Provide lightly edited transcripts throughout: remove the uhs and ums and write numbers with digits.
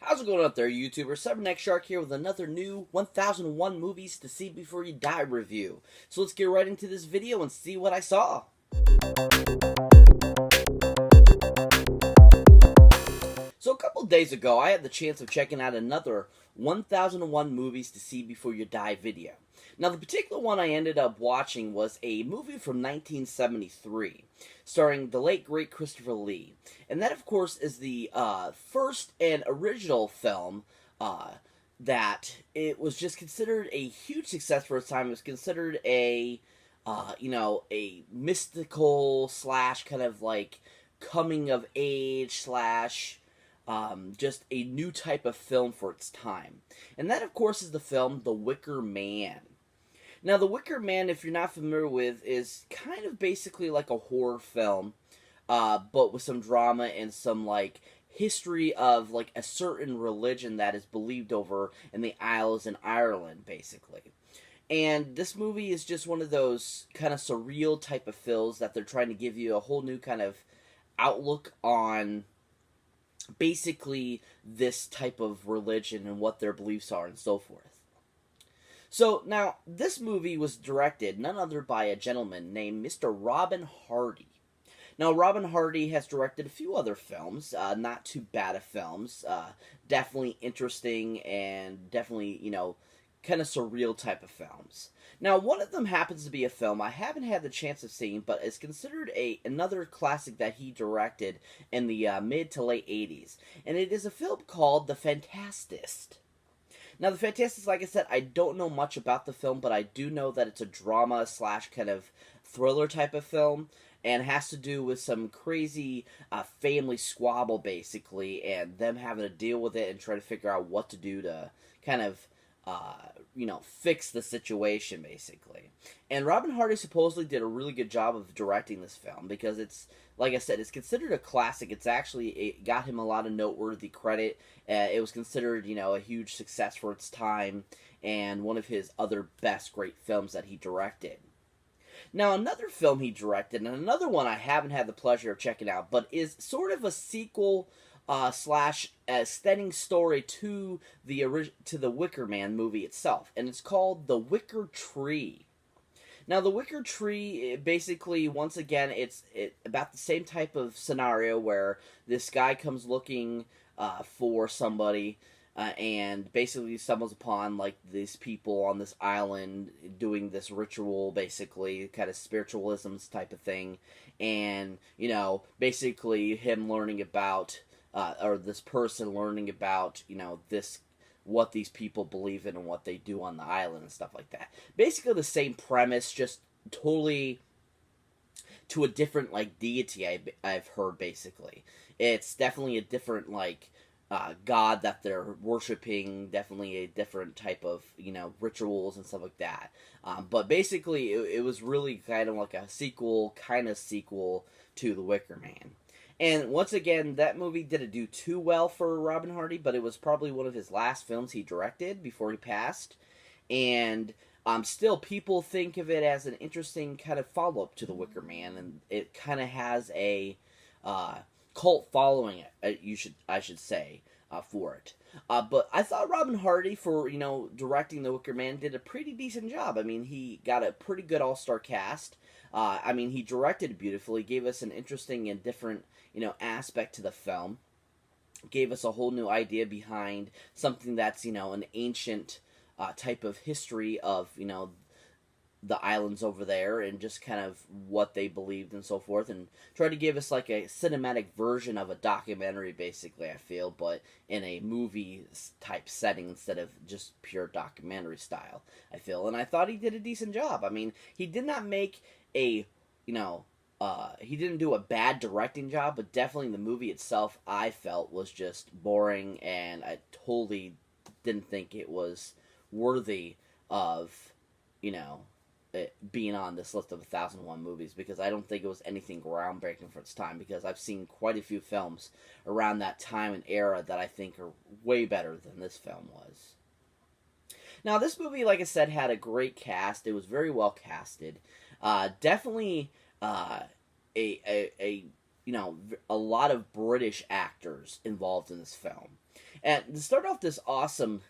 How's it going out there, YouTuber? Cyberneticshark here with another new 1001 Movies to See Before You Die review. So let's get right into this video and see what I saw. So a couple days ago, I had the chance of checking out another 1001 Movies to See Before You Die video. Now, the particular one I ended up watching was a movie from 1973, starring the late, great Christopher Lee. And that, of course, is the first and original film that it was just considered a huge success for its time. It was considered a mystical slash kind of like coming of age slash just a new type of film for its time. And that, of course, is the film The Wicker Man. Now, The Wicker Man, if you're not familiar with, is kind of basically like a horror film, but with some drama and some, like, history of, like, a certain religion that is believed over in the Isles in Ireland, basically. And this movie is just one of those kind of surreal type of films that they're trying to give you a whole new kind of outlook on basically this type of religion and what their beliefs are and so forth. So, now, this movie was directed none other by a gentleman named Mr. Robin Hardy. Now, Robin Hardy has directed a few other films, not too bad of films, definitely interesting and definitely, kind of surreal type of films. Now, one of them happens to be a film I haven't had the chance of seeing, but is considered another classic that he directed in the mid to late 80s, and it is a film called The Fantastist. Now, The Fantastist, like I said, I don't know much about the film, but I do know that it's a drama slash kind of thriller type of film, and has to do with some crazy family squabble, basically, and them having to deal with it and try to figure out what to do to kind of, fix the situation, basically. And Robin Hardy supposedly did a really good job of directing this film, because it's, like I said, it's considered a classic. It got him a lot of noteworthy credit. It was considered, a huge success for its time, and one of his other best great films that he directed. Now, another film he directed, and another one I haven't had the pleasure of checking out, but is sort of a sequel slash extending story to the Wicker Man movie itself, and it's called The Wicker Tree. Now, The Wicker Tree, basically, once again, it's about the same type of scenario where this guy comes looking for somebody, and basically stumbles upon, like, these people on this island doing this ritual, basically, kind of spiritualism type of thing, and, basically him learning about, or this person learning about, what these people believe in and what they do on the island and stuff like that. Basically the same premise, just totally to a different, like, deity, I've heard, basically. It's definitely a different, like, god that they're worshiping, definitely a different type of, rituals and stuff like that. But basically, it was really kind of like a sequel to The Wicker Man. And once again, that movie didn't do too well for Robin Hardy, but it was probably one of his last films he directed before he passed. And still, people think of it as an interesting kind of follow-up to The Wicker Man, and it kind of has a cult following, I should say, for it. But I thought Robin Hardy, for, directing The Wicker Man, did a pretty decent job. I mean, he got a pretty good all-star cast. He directed it beautifully, gave us an interesting and different, aspect to the film. Gave us a whole new idea behind something that's, an ancient type of history of, the islands over there, and just kind of what they believed and so forth, and tried to give us like a cinematic version of a documentary, basically, I feel, but in a movie type setting instead of just pure documentary style, I feel. And I thought he did a decent job. I mean, he did not make a, he didn't do a bad directing job, but definitely the movie itself, I felt, was just boring, and I totally didn't think it was worthy of, being on this list of 1001 movies, because I don't think it was anything groundbreaking for its time, because I've seen quite a few films around that time and era that I think are way better than this film was. Now, this movie, like I said, had a great cast. It was very well casted. Definitely a lot of British actors involved in this film. And to start off this awesome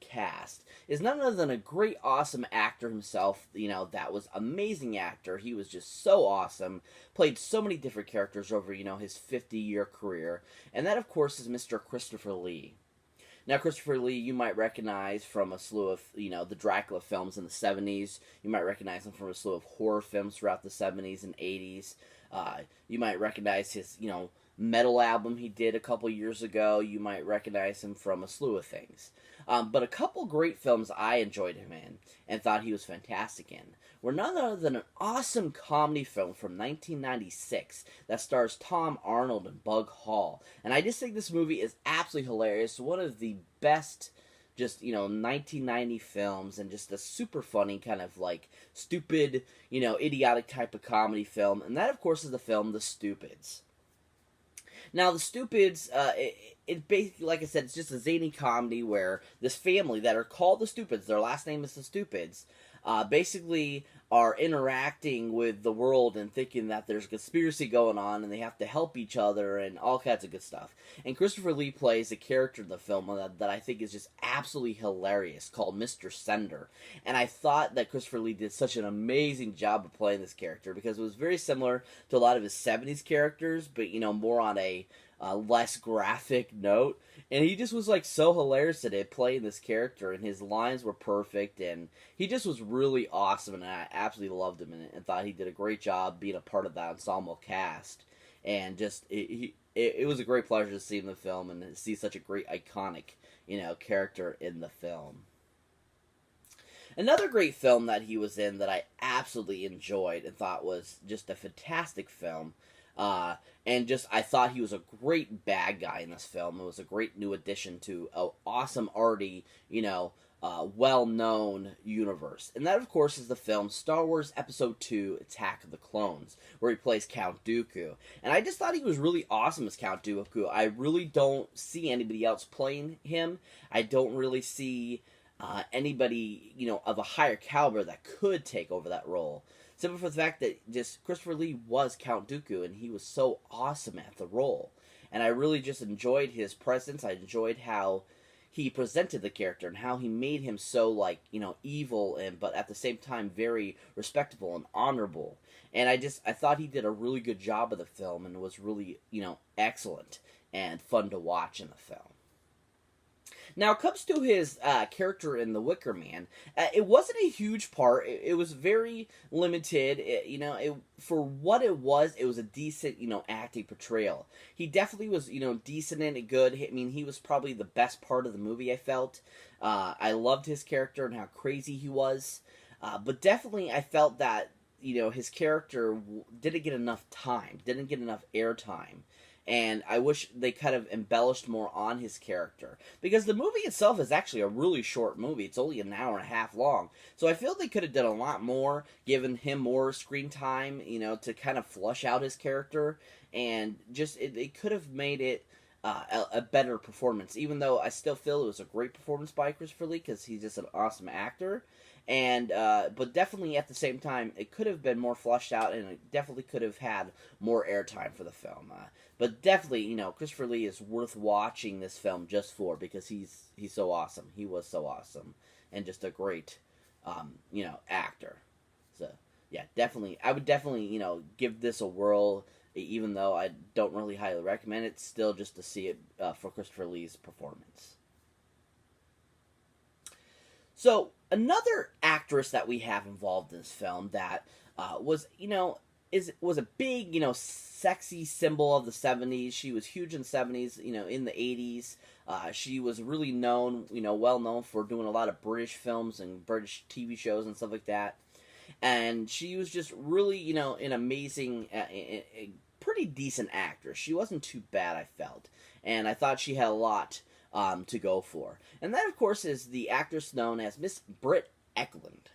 cast is none other than a great, awesome actor himself. That was amazing actor. He was just so awesome. Played so many different characters over, his 50-year career. And that, of course, is Mr. Christopher Lee. Now, Christopher Lee, you might recognize from a slew of, the Dracula films in the 70s. You might recognize him from a slew of horror films throughout the 70s and 80s. You might recognize his, metal album he did a couple years ago. You might recognize him from a slew of things. But a couple great films I enjoyed him in and thought he was fantastic in were none other than an awesome comedy film from 1996 that stars Tom Arnold and Bug Hall. And I just think this movie is absolutely hilarious. One of the best, 1990 films, and just a super funny kind of stupid, idiotic type of comedy film. And that, of course, is the film The Stupids. Now, The Stupids, it basically, like I said, it's just a zany comedy where this family that are called The Stupids, their last name is The Stupids, basically are interacting with the world and thinking that there's a conspiracy going on and they have to help each other and all kinds of good stuff. And Christopher Lee plays a character in the film that I think is just absolutely hilarious called Mr. Sender. And I thought that Christopher Lee did such an amazing job of playing this character because it was very similar to a lot of his 70s characters, but, more on a less graphic note. And he just was so hilarious at it, playing this character, and his lines were perfect, and he just was really awesome, and I absolutely loved him in it, and thought he did a great job being a part of that ensemble cast. And just, it was a great pleasure to see him in the film, and to see such a great, iconic, character in the film. Another great film that he was in that I absolutely enjoyed and thought was just a fantastic film, and just, I thought he was a great bad guy in this film. It was a great new addition to an awesome, already, well-known universe. And that, of course, is the film Star Wars Episode II, Attack of the Clones, where he plays Count Dooku. And I just thought he was really awesome as Count Dooku. I really don't see anybody else playing him. I don't really see anybody, of a higher caliber that could take over that role. Simply for the fact that just Christopher Lee was Count Dooku, and he was so awesome at the role. And I really just enjoyed his presence. I enjoyed how he presented the character and how he made him so, evil, but at the same time very respectable and honorable. And I thought he did a really good job of the film and was really, excellent and fun to watch in the film. Now, it comes to his character in The Wicker Man. It wasn't a huge part. It was very limited. For what it was a decent, acting portrayal. He definitely was, decent and good. I mean, he was probably the best part of the movie, I felt. I loved his character and how crazy he was. But definitely, I felt that, his character didn't get enough time, didn't get enough airtime. And I wish they kind of embellished more on his character. Because the movie itself is actually a really short movie. It's only an hour and a half long. So I feel they could have done a lot more, given him more screen time, to kind of flush out his character. And just, it could have made it a better performance. Even though I still feel it was a great performance by Christopher Lee, because he's just an awesome actor. And but definitely at the same time, it could have been more fleshed out, and it definitely could have had more airtime for the film. But definitely, Christopher Lee is worth watching this film just for, because he's so awesome. He was so awesome, and just a great, actor. So yeah, definitely, I would definitely, give this a whirl. Even though I don't really highly recommend it, still just to see it for Christopher Lee's performance. So, another actress that we have involved in this film that was a big, sexy symbol of the 70s. She was huge in the 70s, in the 80s. She was really known, well known for doing a lot of British films and British TV shows and stuff like that. And she was just really, an amazing, a pretty decent actress. She wasn't too bad, I felt. And I thought she had a lot to go for. And that, of course, is the actress known as Miss Britt Ekland.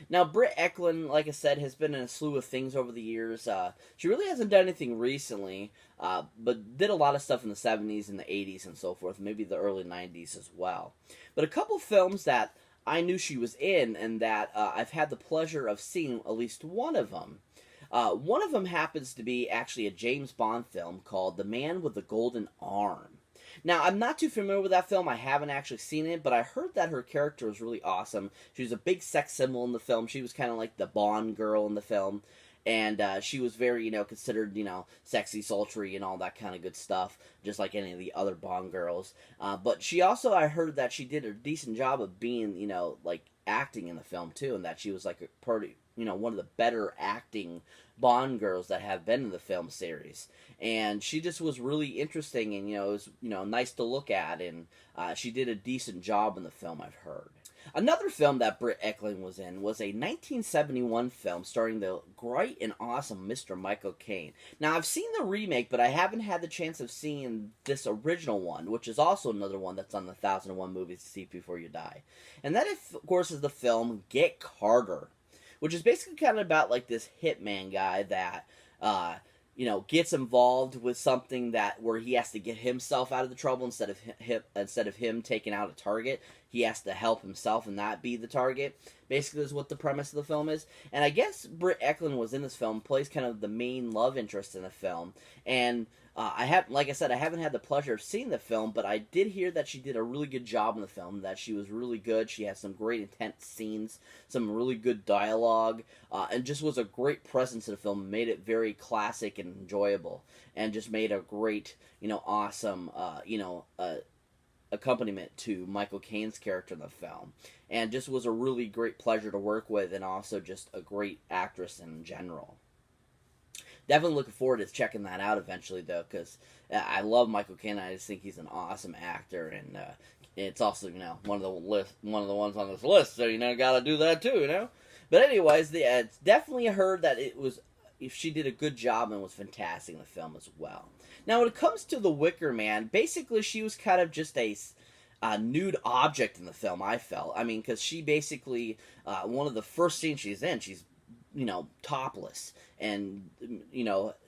Now, Britt Ekland, like I said, has been in a slew of things over the years. She really hasn't done anything recently, but did a lot of stuff in the 70s and the 80s and so forth, maybe the early 90s as well. But a couple films that I knew she was in, and that I've had the pleasure of seeing at least one of them. One of them happens to be actually a James Bond film called The Man with the Golden Arm. Now, I'm not too familiar with that film. I haven't actually seen it, but I heard that her character was really awesome. She was a big sex symbol in the film. She was kind of like the Bond girl in the film. And she was very, considered, sexy, sultry, and all that kind of good stuff, just like any of the other Bond girls. But she also, I heard that she did a decent job of being, like acting in the film too, and that she was like a pretty, one of the better acting Bond girls that have been in the film series. And she just was really interesting, and it was nice to look at, and she did a decent job in the film, I've heard. Another film that Britt Ekland was in was a 1971 film starring the great and awesome Mr. Michael Caine. Now, I've seen the remake, but I haven't had the chance of seeing this original one, which is also another one that's on the 1001 Movies to See Before You Die. And that, of course, is the film Get Carter, which is basically kind of about like this hitman guy that gets involved with something where he has to get himself out of the trouble instead of him taking out a target. He has to help himself and not be the target. Basically, is what the premise of the film is. And I guess Britt Ekland was in this film, plays kind of the main love interest in the film. And like I said, I haven't had the pleasure of seeing the film, but I did hear that she did a really good job in the film. That she was really good. She had some great intense scenes, some really good dialogue, and just was a great presence in the film. Made it very classic and enjoyable, and just made a great, awesome, accompaniment to Michael Caine's character in the film, and just was a really great pleasure to work with, and also just a great actress in general. Definitely looking forward to checking that out eventually, though, because I love Michael Caine. I just think he's an awesome actor, and it's also one of the ones on this list, so got to do that too, But anyways, it's definitely heard that if she did a good job and was fantastic in the film as well. Now, when it comes to the Wicker Man, basically she was kind of just a nude object in the film, I felt. I mean, because she basically, one of the first scenes she's in, she's, topless and,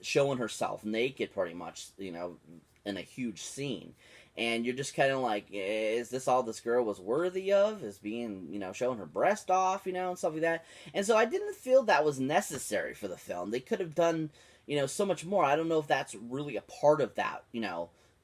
showing herself naked pretty much, in a huge scene. And you're just kind of like, is this all this girl was worthy of? Is being, showing her breast off, and stuff like that. And so I didn't feel that was necessary for the film. They could have done, so much more. I don't know if that's really a part of that,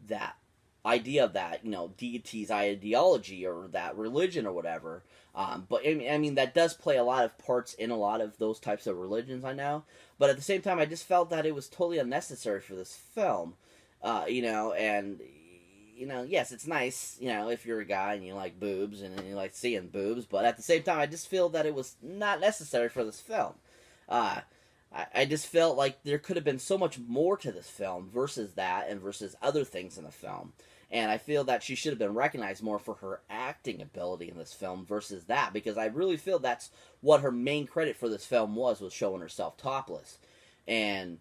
that idea of that, deity's ideology or that religion or whatever. But I mean, that does play a lot of parts in a lot of those types of religions, I know. But at the same time, I just felt that it was totally unnecessary for this film, and... yes, it's nice, if you're a guy and you like boobs and you like seeing boobs, but at the same time, I just feel that it was not necessary for this film. I just felt like there could have been so much more to this film versus that and versus other things in the film. And I feel that she should have been recognized more for her acting ability in this film versus that, because I really feel that's what her main credit for this film was showing herself topless. And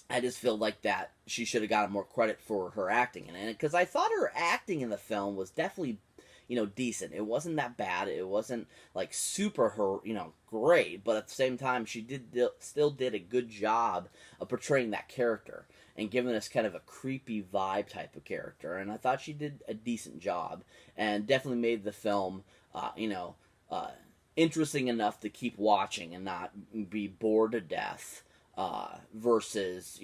I just feel like that she should have gotten more credit for her acting in it, because I thought her acting in the film was definitely, decent. It wasn't that bad. It wasn't like super great, but at the same time, she still did a good job of portraying that character and giving us kind of a creepy vibe type of character. And I thought she did a decent job and definitely made the film, interesting enough to keep watching and not be bored to death. Versus,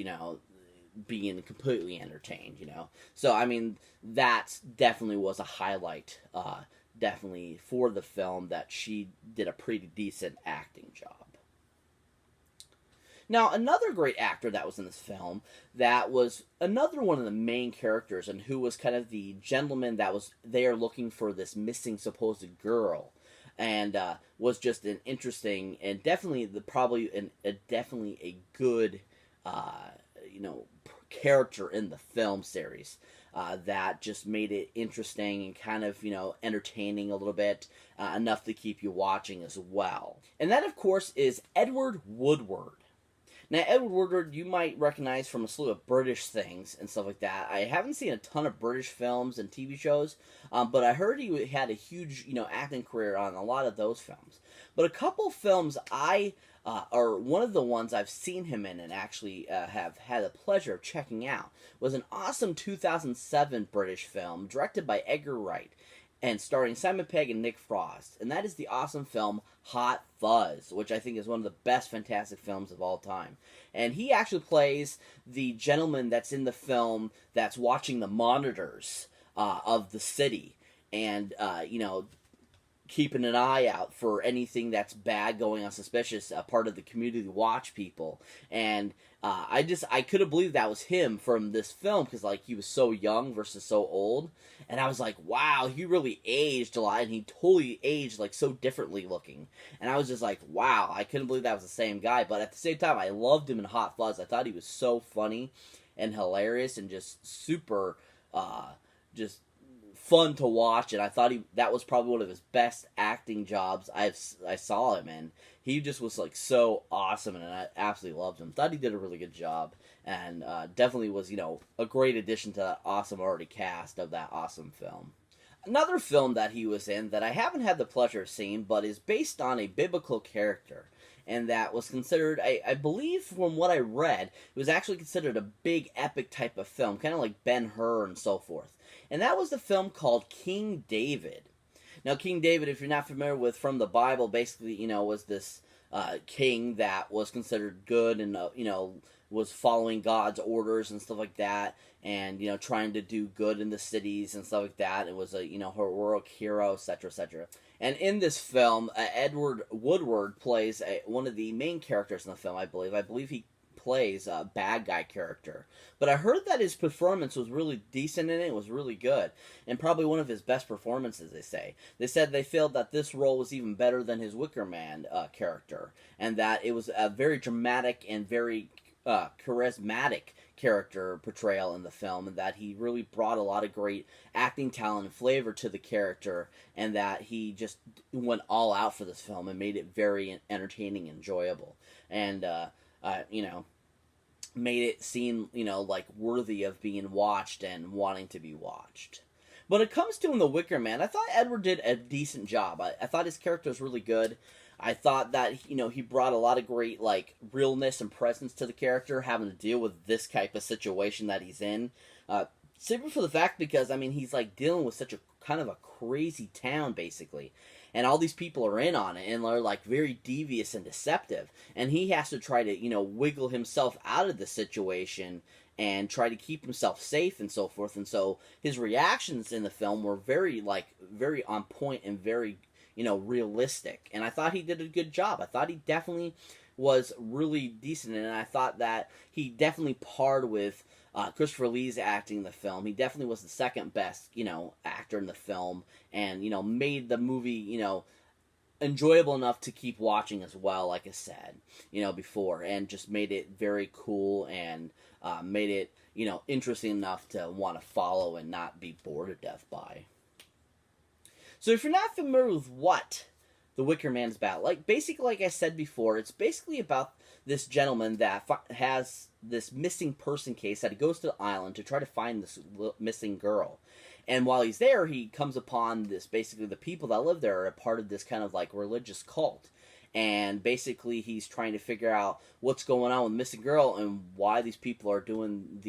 being completely entertained, So, I mean, that definitely was a highlight, definitely for the film, that she did a pretty decent acting job. Now, another great actor that was in this film, that was another one of the main characters, and who was kind of the gentleman that was there looking for this missing supposed girl. And was just an interesting and definitely definitely a good character in the film series that just made it interesting and kind of entertaining a little bit, enough to keep you watching as well. And that, of course, is Edward Woodward. Now, Edward Woodward, you might recognize from a slew of British things and stuff like that. I haven't seen a ton of British films and TV shows, but I heard he had a huge, acting career on a lot of those films. But a couple films or one of the ones I've seen him in and actually have had the pleasure of checking out was an awesome 2007 British film directed by Edgar Wright. and starring Simon Pegg and Nick Frost, and that is the awesome film Hot Fuzz, which I think is one of the best Fantastic films of all time. And he actually plays the gentleman that's in the film that's watching the monitors of the city, and keeping an eye out for anything that's bad going on, suspicious, part of the community watch people. And I couldn't believe that was him from this film, because like he was so young versus so old, and I was like, wow, he really aged a lot, and he totally aged like so differently looking, and I was just like, wow, I couldn't believe that was the same guy. But at the same time, I loved him in Hot Fuzz. I thought he was so funny and hilarious and just super just fun to watch, and I thought that was probably one of his best acting jobs I saw him in. He just was like so awesome, and I absolutely loved him. Thought he did a really good job, and definitely was a great addition to that awesome already cast of that awesome film. Another film that he was in that I haven't had the pleasure of seeing, but is based on a biblical character, and that was considered, I believe from what I read, it was actually considered a big epic type of film, kind of like Ben-Hur and so forth. And that was the film called King David. Now, King David, if you're not familiar with from the Bible, basically, was this king that was considered good and, was following God's orders and stuff like that, and, trying to do good in the cities and stuff like that. It was a, heroic hero, etc., etc. And in this film, Edward Woodward plays one of the main characters in the film, I believe. I believe he plays a bad guy character. But I heard that his performance was really decent in it. It was really good. And probably one of his best performances, they say. They said they felt that this role was even better than his Wicker Man character. And that it was a very dramatic and very charismatic character portrayal in the film, and that he really brought a lot of great acting talent and flavor to the character, and that he just went all out for this film and made it very entertaining and enjoyable, and made it seem like worthy of being watched and wanting to be watched. When it comes to The Wicker Man, I thought Edward did a decent job. I thought his character was really good. I thought that, he brought a lot of great, realness and presence to the character, having to deal with this type of situation that he's in. Simply for the fact because, he's, dealing with such a kind of a crazy town, basically. And all these people are in on it, and they're, very devious and deceptive. And he has to try to, wiggle himself out of the situation and try to keep himself safe and so forth. And so his reactions in the film were very on point and very realistic, and I thought he did a good job. I thought he definitely was really decent, and I thought that he definitely parred with Christopher Lee's acting in the film. He definitely was the second best, actor in the film, and, made the movie, enjoyable enough to keep watching as well, like I said, before, and just made it very cool, and made it, interesting enough to want to follow and not be bored to death by. So if you're not familiar with what The Wicker Man is about, basically, like I said before, it's basically about this gentleman that has this missing person case that he goes to the island to try to find this missing girl. And while he's there, he comes upon basically the people that live there are a part of this kind of religious cult. And basically he's trying to figure out what's going on with the missing girl and why these people are doing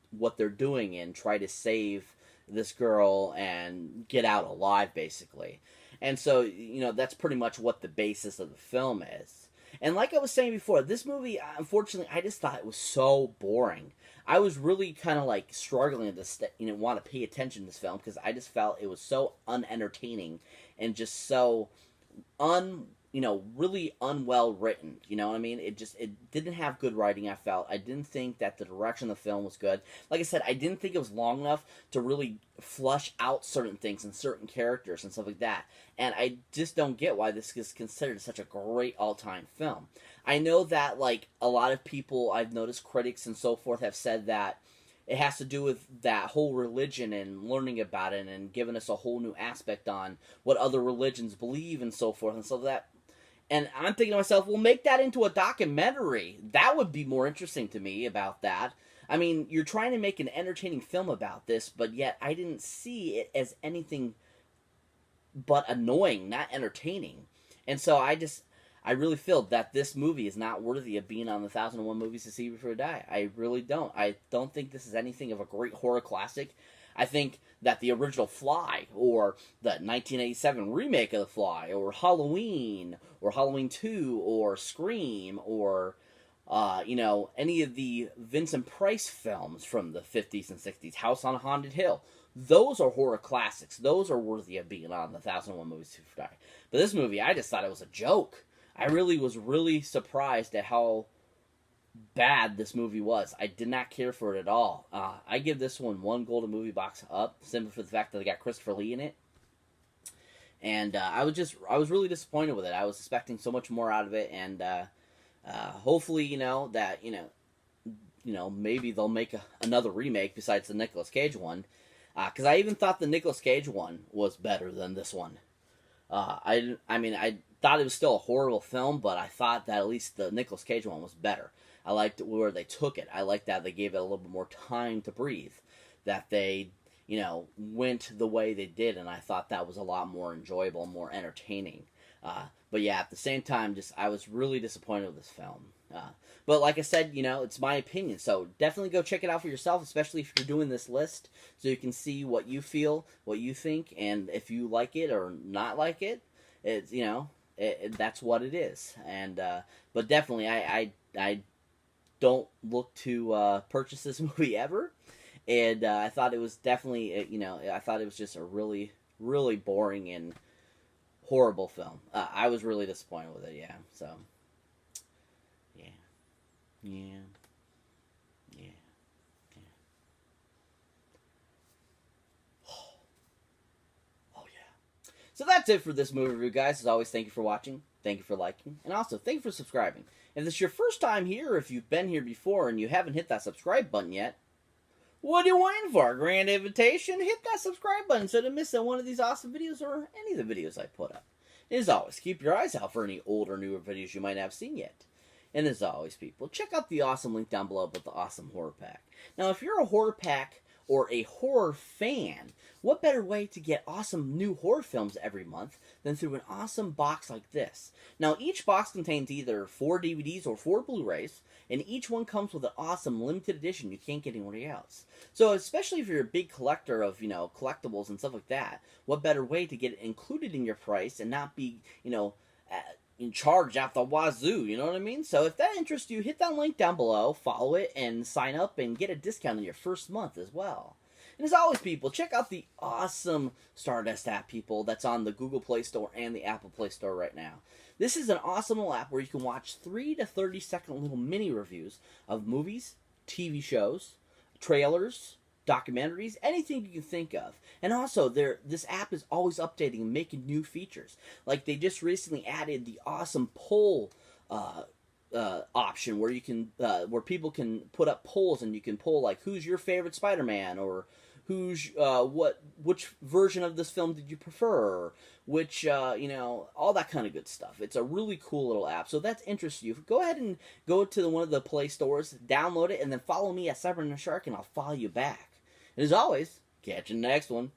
what they're doing, and try to save this girl and get out alive, basically. And so, that's pretty much what the basis of the film is. And like I was saying before, this movie, unfortunately, I just thought it was so boring. I was really kind of struggling to want to pay attention to this film, because I just felt it was so unentertaining and just so really unwell written. You know what I mean? It didn't have good writing, I felt. I didn't think that the direction of the film was good. Like I said, I didn't think it was long enough to really flush out certain things and certain characters and stuff like that. And I just don't get why this is considered such a great all-time film. I know that, a lot of people, I've noticed critics and so forth, have said that it has to do with that whole religion and learning about it and giving us a whole new aspect on what other religions believe and so forth. And so that, and I'm thinking to myself, well, make that into a documentary. That would be more interesting to me about that. You're trying to make an entertaining film about this, but yet I didn't see it as anything but annoying, not entertaining. And so I really feel that this movie is not worthy of being on the 1001 Movies to See Before You Die. I really don't. I don't think this is anything of a great horror classic. I think that the original Fly, or the 1987 remake of The Fly, or Halloween 2, or Scream, or any of the Vincent Price films from the 50s and 60s, House on Haunted Hill. Those are horror classics. Those are worthy of being on the 1001 Movies to Die. But this movie, I just thought it was a joke. I really was surprised at how bad this movie was. I did not care for it at all. I give this one Golden Movie Box up, simply for the fact that they got Christopher Lee in it. And I was really disappointed with it. I was expecting so much more out of it, and hopefully, maybe they'll make another remake besides the Nicolas Cage one. Because I even thought the Nicolas Cage one was better than this one. I thought it was still a horrible film, but I thought that at least the Nicolas Cage one was better. I liked where they took it. I liked that they gave it a little bit more time to breathe. That they, went the way they did, and I thought that was a lot more enjoyable, more entertaining. But yeah, at the same time, I was really disappointed with this film. But like I said, it's my opinion, so definitely go check it out for yourself, especially if you're doing this list, so you can see what you feel, what you think, and if you like it or not like it. It's that's what it is. And but definitely, I don't look to purchase this movie ever, and I thought it was definitely I thought it was just a really, really boring and horrible film. I was really disappointed with it. Yeah, so. Yeah. Oh, yeah. So that's it for this movie review, guys. As always, thank you for watching. Thank you for liking. And also, thank you for subscribing. If this is your first time here, or if you've been here before and you haven't hit that subscribe button yet, what are you waiting for? A grand invitation? Hit that subscribe button so you don't miss one of these awesome videos or any of the videos I put up. And as always, keep your eyes out for any old or newer videos you might not have seen yet. And as always, people, check out the awesome link down below with the awesome horror pack. Now, if you're a horror pack or a horror fan, what better way to get awesome new horror films every month than through an awesome box like this? Now, each box contains either 4 DVDs or 4 Blu-rays, and each one comes with an awesome limited edition you can't get anywhere else. So, especially if you're a big collector of, collectibles and stuff like that, what better way to get it included in your price and not be, in charge out the wazoo, you know what I mean? So if that interests you, hit that link down below, follow it, and sign up and get a discount on your first month as well. And as always, people, check out the awesome Stardust app, people, that's on the Google Play Store and the Apple Play Store right now. This is an awesome little app where you can watch 3 to 30-second little mini reviews of movies, TV shows, trailers, documentaries, anything you can think of. And also, this app is always updating and making new features. Like, they just recently added the awesome poll option where you can where people can put up polls, and you can poll like, who's your favorite Spider-Man, or which version of this film did you prefer, which all that kind of good stuff. It's a really cool little app. So if that interests you, go ahead and go to one of the Play stores, download it, and then follow me at Cyberneticshark, and I'll follow you back. And as always, catch you in the next one.